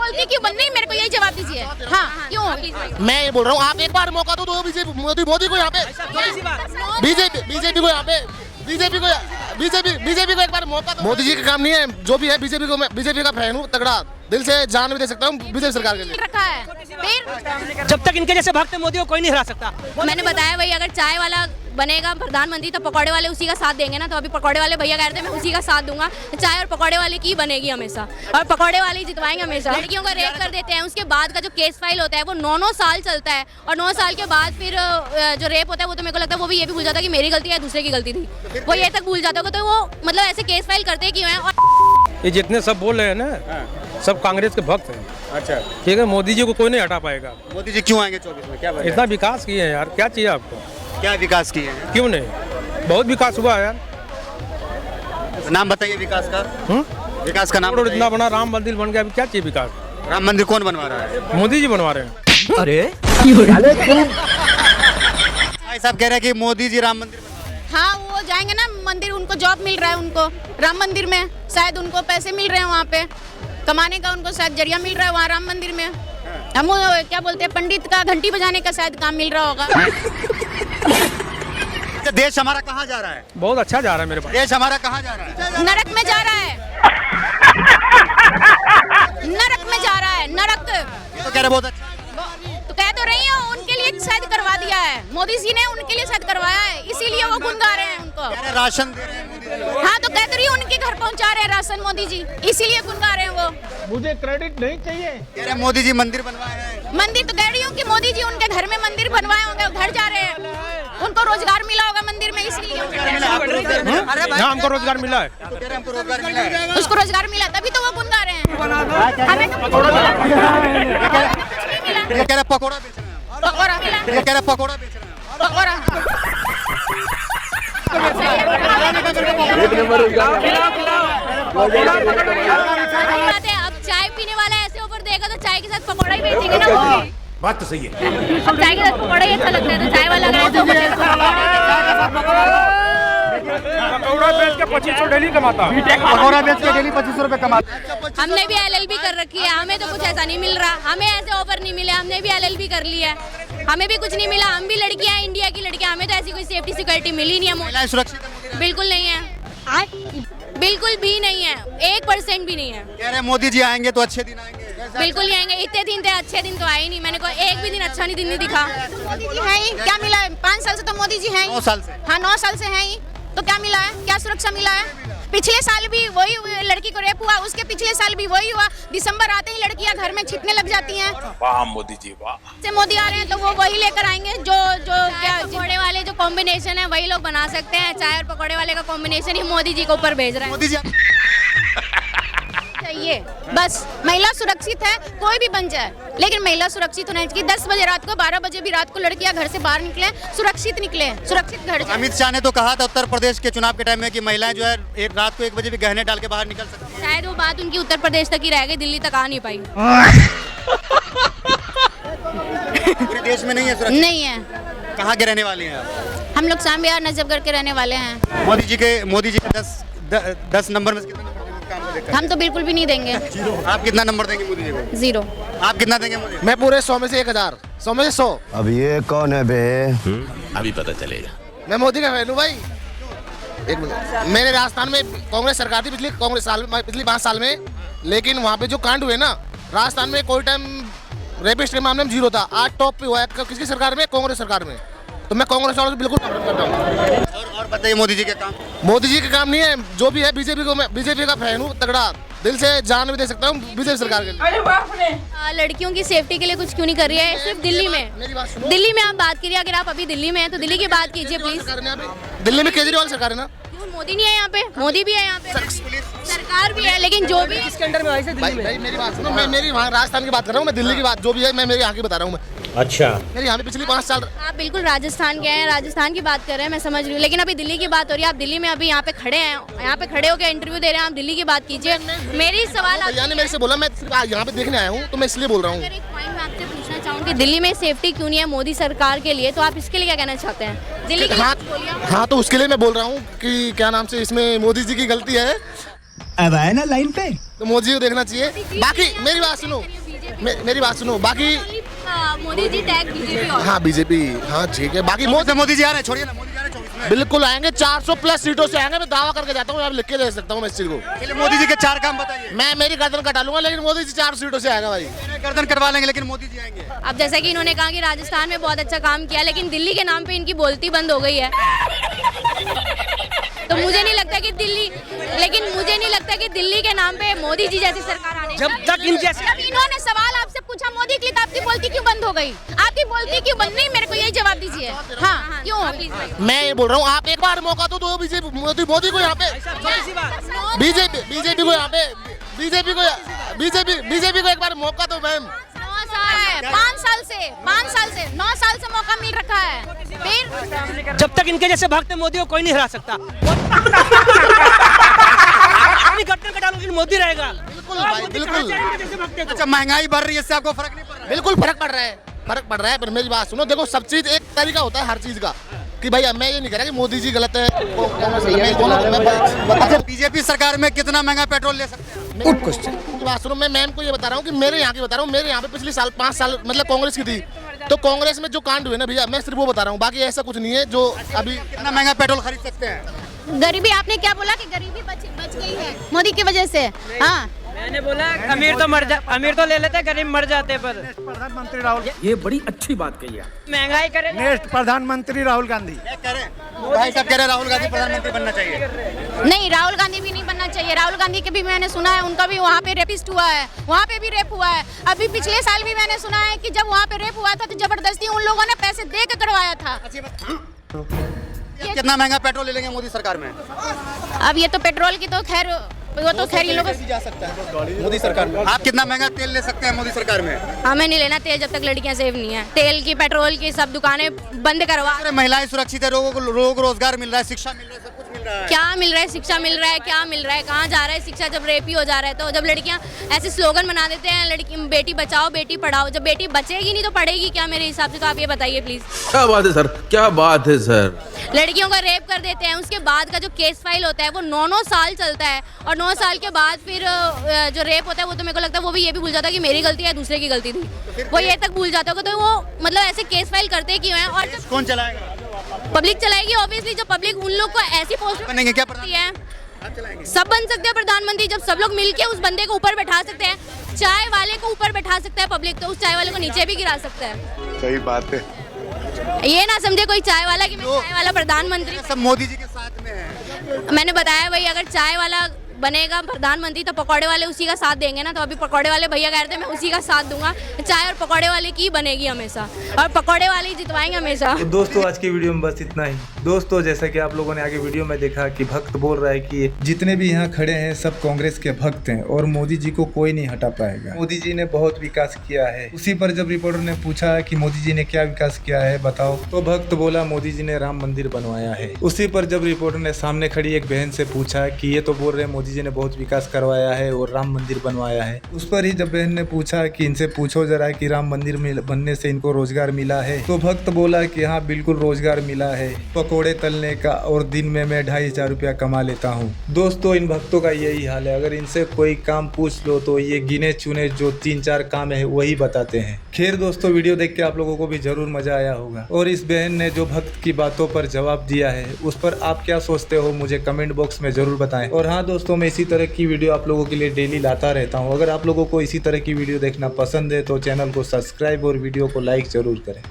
बोलती है क्यों बंद नहीं, मेरे को यही जवाब दीजिए। हाँ क्यों? मैं ये बोल रहा हूँ, आप एक बार मौका दो मोदी को यहाँ पे, बीजेपी को यहाँ पे, बीजेपी को एक बार मौका दो। मोदी जी का काम नहीं है, जो भी है बीजेपी का फैन हूँ तगड़ा, दिल से जान भी दे सकता हूँ बीजेपी सरकार के लिए। रखा है फिर जब तक इनके जैसे भक्त मोदी को कोई नहीं हरा सकता। मैंने बताया वही, अगर चाय वाला बनेगा प्रधानमंत्री तो पकौड़े वाले उसी का साथ देंगे ना। तो अभी पकौड़े वाले भैया कह रहे थे मैं उसी का साथ दूंगा, चाय और पकौड़े वाले की बनेगी हमेशा, और पकौड़े वाले ही जितवाएंगे हमेशा। लड़कियों का रेप कर देते हैं, उसके बाद का जो केस फाइल होता है वो 9 साल चलता है, और 9 साल के बाद फिर जो रेप होता है वो तो मेरे को लगता है वो भी ये भी भूल जाता है कि मेरी गलती है दूसरे की गलती थी, वो ये तक भूल जाता होगा। तो वो मतलब ऐसे केस फाइल करते क्यों हैं? और ये जितने सब बोल रहे हैं ना, सब कांग्रेस के भक्त हैं। अच्छा, ठीक है, मोदी जी को कोई नहीं हटा पाएगा। मोदी जी क्यों आएंगे 24 में? क्या वजह है? इतना विकास किए हैं यार, क्या चाहिए आपको? क्या विकास किए हैं? क्यों नहीं, बहुत विकास हुआ है यार। नाम बताइए विकास का। विकास का नाम रोड बताइए। इतना बना, राम मंदिर बन गया, अभी क्या चाहिए विकास? राम मंदिर कौन बनवा रहा है? मोदी जी बनवा रहे हैं। अरे भाई साहब कह रहे हैं कि मोदी जी राम मंदिर हाँ वो जाएंगे ना मंदिर, उनको जॉब मिल रहा है, उनको राम मंदिर में शायद उनको पैसे मिल रहे हैं, वहाँ पे कमाने का उनको शायद जरिया मिल रहा है वहाँ राम मंदिर में। हम क्या बोलते हैं, पंडित का घंटी बजाने का शायद काम मिल रहा होगा। अच्छा, देश हमारा कहाँ जा रहा है? बहुत अच्छा जा रहा है मेरे पास। देश हमारा कहाँ जा रहा है? नरक में जा रहा है, नरक में जा रहा है, नरक। तो कह रहे बहुत अच्छा। तो कह तो रही हूँ, उनके लिए शायद करवा दिया है मोदी जी ने, उनके लिए शायद करवाया है, इसीलिए वो गुन गा रहे हैं उनको। कह रहे राशन दे रहे हैं मोदी जी। हाँ तो कह तो रही हूँ, उनके घर पहुँचा रहे हैं राशन मोदी जी, इसीलिए गुन गा रहे हैं वो। मुझे क्रेडिट नहीं चाहिए। कह रहे मोदी जी मंदिर बनवाए हैं। मंदिर तो कह रही हूँ कि मोदी जी उनके घर में मंदिर बनवाए होंगे, घर जा रहे हैं, उनको रोजगार मिला होगा मंदिर में, इसलिए। यहाँ हमको रोजगार मिला है। तो कह रहे हमको रोजगार मिला है। उसको रोजगार मिला तभी तो वो गुन गा रहे हैं। हमें तो कुछ नहीं मिला। ये कह रहे पकौड़ा बेच रहे हैं। पकौड़ा मिला, ये कह रहे पकौड़ा बेच रहे हैं। पकौड़ा। अब चाय पीने वाला ऐसे ऊपर देगा तो चाय के साथ पकौड़ा ही बेचेंगे ना वो भी। बात तो सही है। अब चाय के साथ पकौड़ा ही अच्छा लगता है, तो चाय वाला अगर ऐसे ऊपर देगा तो पकौड़ा बेच के 2500 डेली कमाता। पकौड़ा बेच के डेली 2500 रुपए कमाते। हमने भी LLB कर रखी है, हमें तो कुछ ऐसा नहीं मिल रहा, हमें ऐसे ऑफर नहीं मिले, हमने भी LLB कर लिया है, हमें भी कुछ नहीं मिला, हम भी लड़कियां हैं, इंडिया की लड़कियां, हमें तो ऐसी कोई सेफ्टी सिक्योरिटी मिली नहीं है। महिलाएं सुरक्षित है मोदी जी? बिल्कुल नहीं है, बिल्कुल भी नहीं है, 1% भी नहीं है। कह रहे मोदी जी आएंगे तो अच्छे दिन आएंगे। बिल्कुल नहीं आएंगे, इतने दिन थे अच्छे दिन तो आए ही नहीं, मैंने को एक भी दिन अच्छा नहीं दिन नहीं दिखा। मोदी जी है ही, क्या मिला है? 5 साल से तो मोदी जी हैं 9 साल से। हाँ 9 साल से हैं ही, तो क्या मिला है? क्या सुरक्षा मिला है? पिछले साल भी वही लड़की को रेप हुआ, उसके पिछले साल भी वही हुआ, दिसंबर आते ही लड़कियां घर में छिपने लग जाती हैं। वाह मोदी जी वाह। से मोदी आ रहे हैं तो वो वही लेकर आएंगे जो क्या पकौड़े वाले जो कॉम्बिनेशन है वही लोग बना सकते हैं, चाय और पकौड़े वाले का कॉम्बिनेशन ही मोदी जी को ऊपर भेज रहा है। मोदी जी चाहिए बस महिला सुरक्षित है, कोई भी बन जाए, लेकिन महिला सुरक्षित होना चाहिए। 10 बजे रात को, 12 बजे भी रात को लड़कियां घर से बाहर निकले, सुरक्षित निकले, सुरक्षित घर जाए। अमित शाह ने तो कहा था उत्तर प्रदेश के चुनाव के टाइम में कि महिलाएं जो है एक रात को 1 बजे भी गहने डाल के बाहर निकल सकती हैं। शायद वो बात उनकी उत्तर प्रदेश तक ही रह गई, दिल्ली तक आ नहीं पाई। पूरे देश में नहीं है सुरक्षा? नहीं है। कहाँ के रहने वाले हैं आप? हम लोग शाम बिहार नजफगढ़ के रहने वाले हैं। मोदी जी के 10 नंबर में से कितना नंबर देंगे काम को देखकर? हम तो बिल्कुल भी नहीं देंगे। आप कितना नंबर देंगे मोदी जी को? 0। आप कितना देंगे मोदी? मैं पूरे 100 में से 1000, 100 में से 100। अब ये कौन है बे? अभी पता चलेगा। मैं मोदी का फैन हूँ भाई। एक मिनट, मेरे राजस्थान में कांग्रेस सरकार थी पिछली 5 साल में, लेकिन वहाँ पे जो कांड हुए ना, राजस्थान में कोई टाइम रेपिस्ट के मामले में 0 था, आज टॉप पे हुआ है। किसकी सरकार में? कांग्रेस सरकार में। तो मैं कांग्रेस वालों से बिल्कुल नफरत करता हूँ। और बताइए मोदी जी के काम। मोदी जी का काम नहीं है, जो भी है बीजेपी का फैन हूँ तगड़ा, दिल से जान भी दे सकता हूँ बीजेपी सरकार के लिए। लड़कियों की सेफ्टी के लिए कुछ क्यों नहीं कर रही है? सिर्फ दिल्ली में, मेरी बात सुनो। दिल्ली में आप बात करिए, अगर आप अभी दिल्ली में हैं तो दिल्ली की बात कीजिए प्लीज। दिल्ली में केजरीवाल सरकार है ना? क्यों मोदी नहीं है यहाँ पे? मोदी भी है यहाँ पे, सरकार भी है, लेकिन जो भी इसके अंडर में वैसे दिल्ली में भाई मेरी बात सुनो, मैं मेरी वहाँ राजस्थान की बात कर रहा हूँ, मैं दिल्ली की बात जो भी है मैं मेरे यहाँ की बता रहा हूँ। मैं अच्छा, मेरे यहाँ पे पिछले 5 साल। आप बिल्कुल राजस्थान के हैं, राजस्थान की बात कर रहे हैं, मैं समझ रही हूँ, लेकिन अभी दिल्ली की बात हो रही है। आप दिल्ली में अभी यहाँ पे खड़े हैं, यहाँ पे खड़े होकर इंटरव्यू दे रहे हैं, आप दिल्ली की बात कीजिए। मेरी सवाल भैया ने मेरे से बोला, मैं सिर्फ यहाँ पे देखने आया हूँ, तो मैं इसलिए बोल रहा हूँ। अगर एक पॉइंट मैं आपसे पूछना चाहूँ कि दिल्ली में सेफ्टी क्यों नहीं है मोदी सरकार के लिए, तो आप इसके लिए क्या कहना चाहते हैं? दिल्ली की हाँ, बात बोलिए। हाँ तो उसके लिए मैं बोल रहा हूँ कि क्या नाम से इसमें मोदी जी की गलती है। अब आया ना लाइन पे। तो मोदी जी को देखना चाहिए। बाकी मेरी बात सुनो, मेरी बात सुनो, बाकी मोदी जी टैग बीजेपी और हाँ बीजेपी, हाँ ठीक है। बाकी मोदी जी आ रहे हैं, छोड़िए ना, मोदी जी आ रहे हैं 24 में। बिल्कुल आएंगे, 400 प्लस सीटों से आएंगे। मैं दावा करके जाता हूँ, लिख के दे सकता हूँ मैं इस चीज को। चलिए मोदी जी के 4 काम बताइए। मैं मेरी गर्दन कटा लूंगा, लेकिन मोदी जी 4 सीटों से आएगा भाई। गर्दन कटवा लेंगे लेकिन मोदी जी आएंगे। अब जैसा कि इन्होंने कहा कि राजस्थान में बहुत अच्छा काम किया, लेकिन दिल्ली के नाम पे इनकी बोलती बंद हो गई है। तो मुझे नहीं लगता कि दिल्ली के नाम पे मोदी जी जैसी सरकार आने। जब तक इनके जब इन्होंने सवाल आपसे पूछा मोदी के लिए, तो आपकी बोलती क्यों बंद हो गई? आपकी बोलती क्यों बंद नहीं? मेरे को यही जवाब दीजिए। हाँ क्यों? मैं ये बोल रहा हूँ, आप एक बार मौका दो बीजेपी मोदी को यहाँ पे, बीजेपी को यहाँ पे, बीजेपी को एक बार मौका दो मैम। 5 साल से 9 साल से मौका मिल रखा है। फिर जब तक इनके जैसे भक्त मोदी को कोई नहीं हरा सकता। गठन कटा लो, लेकिन मोदी रहेगा। बिल्कुल भाई, बिल्कुल। अच्छा महंगाई बढ़ रही है, इससे आपको फर्क नहीं पड़ रहा? बिल्कुल फर्क पड़ रहा है। पर मेरी बात सुनो, देखो सब चीज एक तरीका होता है हर चीज का, कि भाई मैं ये नहीं कह रहा कि मोदी जी गलत है, बीजेपी सरकार में कितना महंगा पेट्रोल ले सकते हैं? Good question. बात सुनो, मैं मैम को ये बता रहा हूँ कि मेरे यहाँ की बता रहा हूँ। मेरे यहाँ पे पिछले साल 5 साल मतलब कांग्रेस की थी, तो कांग्रेस में जो कांड हुए ना भैया, मैं सिर्फ वो बता रहा हूँ, बाकी ऐसा कुछ नहीं है जो अभी। कितना महंगा पेट्रोल खरीद सकते हैं? गरीबी, आपने क्या बोला कि गरीबी बच गई है मोदी की वजह से? हाँ मैंने बोला अमीर तो ले लेते, गरीब मर जाते। पर प्रधानमंत्री राहुल, ये बड़ी अच्छी बात कही है। महंगाई करे नेक्स्ट प्रधानमंत्री राहुल गांधी। भाई साहब कह रहे हैं राहुल गांधी प्रधानमंत्री बनना चाहिए। नहीं, राहुल गांधी भी नहीं बनना चाहिए। राहुल गांधी के भी मैंने सुना है, उनका भी वहाँ पे रेपिस्ट हुआ है, वहाँ पे भी रेप हुआ है। अभी पिछले साल भी मैंने सुना है कि जब वहाँ पे रेप हुआ था तो जबरदस्ती उन लोगों ने पैसे दे के करवाया था। कितना महंगा पेट्रोल ले लेंगे मोदी सरकार में? अब ये तो पेट्रोल की तो खैर, वो तो खैर ये लोग जा सकता है मोदी सरकार में। आप कितना महंगा तेल ले सकते हैं मोदी सरकार में? हमें नहीं लेना तेल जब तक लड़कियां सेफ नहीं है। तेल की, पेट्रोल की सब दुकानें बंद करवा। अरे महिलाएं सुरक्षित है, लोगों को रोजगार मिल रहा है, शिक्षा मिल रहा है, सब कुछ मिल रहा है। क्या मिल रहा है? शिक्षा मिल रहा है? क्या मिल रहा है? कहाँ जा रहा है शिक्षा जब रेप ही हो जा रहा है? तो जब लड़कियां ऐसे स्लोगन बना देते हैं, लड़की बेटी बचाओ बेटी पढ़ाओ, जब बेटी बचेगी नहीं तो पढ़ेगी क्या मेरे हिसाब से? तो आप ये बताइए प्लीज। क्या बात है सर, क्या बात है सर। लड़कियों को रेप कर देते हैं, उसके बाद का जो केस फाइल होता है वो 9 साल चलता है, और 9 साल के बाद फिर जो रेप होता है वो तो मेरे को लगता है वो भी ये भी भूल जाता है कि मेरी गलती है दूसरे की गलती थी, वो ये तक भूल जाता होगा। तो वो मतलब ऐसे केस फाइल करते क्यों हैं? और कौन चलाएगा? पब्लिक चलाएगी ऑब्वियसली। जो पब्लिक उन लोग को ऐसी पोस्ट बनेंगे क्या है, सब बन सकते हैं प्रधानमंत्री जब सब लोग मिलके उस बंदे को ऊपर बैठा सकते हैं। चाय वाले को ऊपर बैठा सकता है पब्लिक, तो उस चाय वाले को नीचे भी गिरा सकता है। सही बात है। ये ना समझे कोई चाय वाला कि मैं चाय वाला प्रधानमंत्री। सब मोदी जी के साथ में है। मैंने बताया भाई, अगर चाय वाला बनेगा प्रधानमंत्री तो पकौड़े वाले उसी का साथ देंगे ना। तो अभी पकौड़े वाले भैया कह रहे थे मैं उसी का साथ दूंगा। चाय और पकौड़े वाले की बनेगी हमेशा, और पकौड़े वाले ही जितवाएंगे हमेशा। तो दोस्तों आज की वीडियो में बस इतना ही। दोस्तों जैसा कि आप लोगों ने आगे वीडियो में देखा कि भक्त बोल रहा है कि जितने भी यहाँ खड़े हैं सब कांग्रेस के भक्त हैं और मोदी जी को कोई नहीं हटा पाएगा। मोदी जी ने बहुत विकास किया है। उसी पर जब रिपोर्टर ने पूछा कि मोदी जी ने क्या विकास किया है बताओ, तो भक्त बोला मोदी जी ने राम मंदिर बनवाया है। उसी पर जब रिपोर्टर ने सामने खड़ी एक बहन से पूछा कि ये तो बोल रहे मोदी जी ने बहुत विकास करवाया है और राम मंदिर बनवाया है। उस पर ही जब बहन ने पूछा कि इनसे पूछो जरा कि राम मंदिर बनने से इनको रोजगार मिला है, तो भक्त बोला कि हाँ बिल्कुल रोजगार मिला है, पकोड़े तलने का, और दिन में मैं 2500 रुपया कमा लेता हूँ। दोस्तों इन भक्तों का यही हाल है। अगर इनसे कोई काम पूछ लो तो ये गिने चुने जो 3-4 काम है वही बताते हैं। खैर दोस्तों वीडियो देख के आप लोगों को भी जरूर मजा आया होगा, और इस बहन ने जो भक्त की बातों पर जवाब दिया है उस पर आप क्या सोचते हो मुझे कमेंट बॉक्स में जरूर बताएं। और हाँ दोस्तों, मैं इसी तरह की वीडियो आप लोगों के लिए डेली लाता रहता हूँ। अगर आप लोगों को इसी तरह की वीडियो देखना पसंद है तो चैनल को सब्सक्राइब और वीडियो को लाइक जरूर करें।